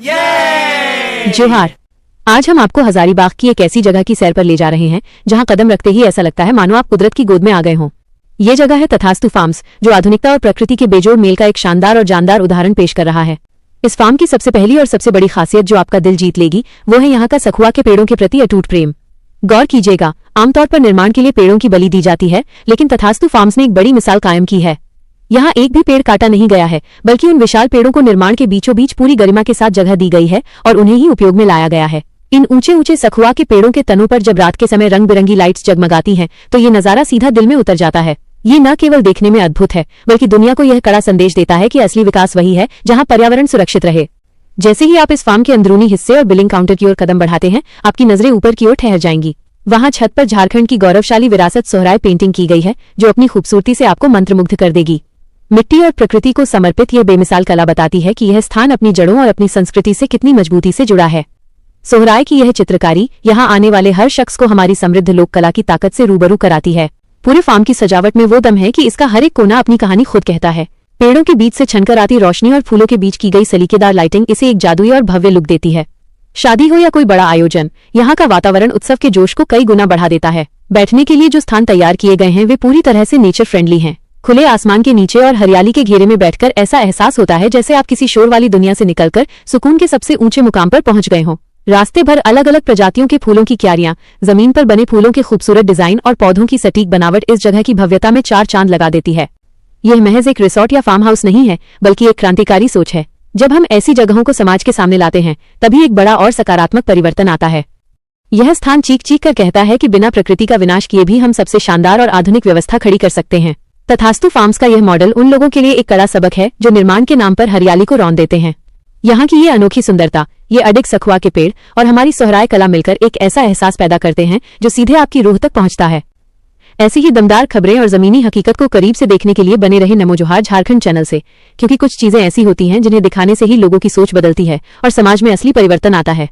जोहार। आज हम आपको हजारीबाग की एक ऐसी जगह की सैर पर ले जा रहे हैं जहां कदम रखते ही ऐसा लगता है मानो आप कुदरत की गोद में आ गए हों। ये जगह है तथास्तु फार्म्स, जो आधुनिकता और प्रकृति के बेजोड़ मेल का एक शानदार और जानदार उदाहरण पेश कर रहा है। इस फार्म की सबसे पहली और सबसे बड़ी खासियत जो आपका दिल जीत लेगी वो है यहाँ का सखुआ के पेड़ों के प्रति अटूट प्रेम। गौर कीजिएगा, आमतौर पर निर्माण के लिए पेड़ों की बलि दी जाती है, लेकिन तथास्तु फार्म्स ने एक बड़ी मिसाल कायम की है। यहाँ एक भी पेड़ काटा नहीं गया है, बल्कि उन विशाल पेड़ों को निर्माण के बीचों बीच पूरी गरिमा के साथ जगह दी गई है और उन्हें ही उपयोग में लाया गया है। इन ऊंचे ऊंचे सखुआ के पेड़ों के तनों पर जब रात के समय रंग बिरंगी लाइट्स जगमगाती हैं, तो ये नजारा सीधा दिल में उतर जाता है। ये न केवल देखने में अद्भुत है, बल्कि दुनिया को यह कड़ा संदेश देता है कि असली विकास वही है जहाँ पर्यावरण सुरक्षित रहे। जैसे ही आप इस फार्म के अंदरूनी हिस्से और बिलिंग काउंटर की ओर कदम बढ़ाते हैं, आपकी नजरें ऊपर की ओर ठहर जाएंगी। वहां छत पर झारखंड की गौरवशाली विरासत सोहराय पेंटिंग की गई है, जो अपनी खूबसूरती से आपको मंत्रमुग्ध कर देगी। मिट्टी और प्रकृति को समर्पित यह बेमिसाल कला बताती है कि यह स्थान अपनी जड़ों और अपनी संस्कृति से कितनी मजबूती से जुड़ा है। सोहराय की यह चित्रकारी यहाँ आने वाले हर शख्स को हमारी समृद्ध लोक कला की ताकत से रूबरू कराती है। पूरे फार्म की सजावट में वो दम है कि इसका हर एक कोना अपनी कहानी खुद कहता है। पेड़ों के बीच से छनकर आती रोशनी और फूलों के बीच की गई सलीकेदार लाइटिंग इसे एक जादुई और भव्य लुक देती है। शादी हो या कोई बड़ा आयोजन, यहाँ का वातावरण उत्सव के जोश को कई गुना बढ़ा देता है। बैठने के लिए जो स्थान तैयार किए गए हैं वे पूरी तरह से नेचर फ्रेंडली हैं। खुले आसमान के नीचे और हरियाली के घेरे में बैठकर ऐसा एहसास होता है जैसे आप किसी शोर वाली दुनिया से निकलकर सुकून के सबसे ऊंचे मुकाम पर पहुंच गए हों। रास्ते भर अलग अलग प्रजातियों के फूलों की क्यारियां, जमीन पर बने फूलों के खूबसूरत डिजाइन और पौधों की सटीक बनावट इस जगह की भव्यता में चार चांद लगा देती है। यह महज एक रिसोर्ट या फार्म हाउस नहीं है, बल्कि एक क्रांतिकारी सोच है। जब हम ऐसी जगहों को समाज के सामने लाते हैं, तभी एक बड़ा और सकारात्मक परिवर्तन आता है। यह स्थान चीख चीख कर कहता है कि बिना प्रकृति का विनाश किए भी हम सबसे शानदार और आधुनिक व्यवस्था खड़ी कर सकते हैं। तथास्तु फार्म्स का यह मॉडल उन लोगों के लिए एक कड़ा सबक है जो निर्माण के नाम पर हरियाली को रौंद देते हैं। यहाँ की ये अनोखी सुंदरता, ये अडिग सखुआ के पेड़ और हमारी सोहराय कला मिलकर एक ऐसा एहसास पैदा करते हैं जो सीधे आपकी रूह तक पहुंचता है। ऐसी ही दमदार खबरें और जमीनी हकीकत को करीब से देखने के लिए बने रहे नमो जोहार झारखंड चैनल से, क्योंकि कुछ चीजें ऐसी होती हैं जिन्हें दिखाने से ही लोगों की सोच बदलती है और समाज में असली परिवर्तन आता है।